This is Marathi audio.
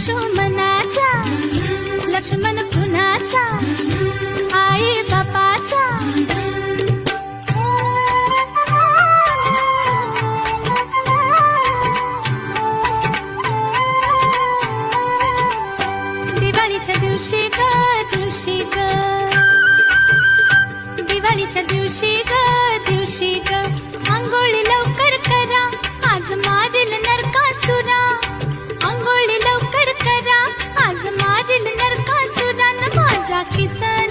लक्ष्मणाचा लक्ष्मण पुन्हाचा आई बापाचा दिवाळीच्या दिवशी ग दिवाळीच्या दिवशी ग अंघोळी लवकर करा आज मारील नरकासुरा अंघोळी लवकर करा आज मारील नरकासुरा न माझा किसन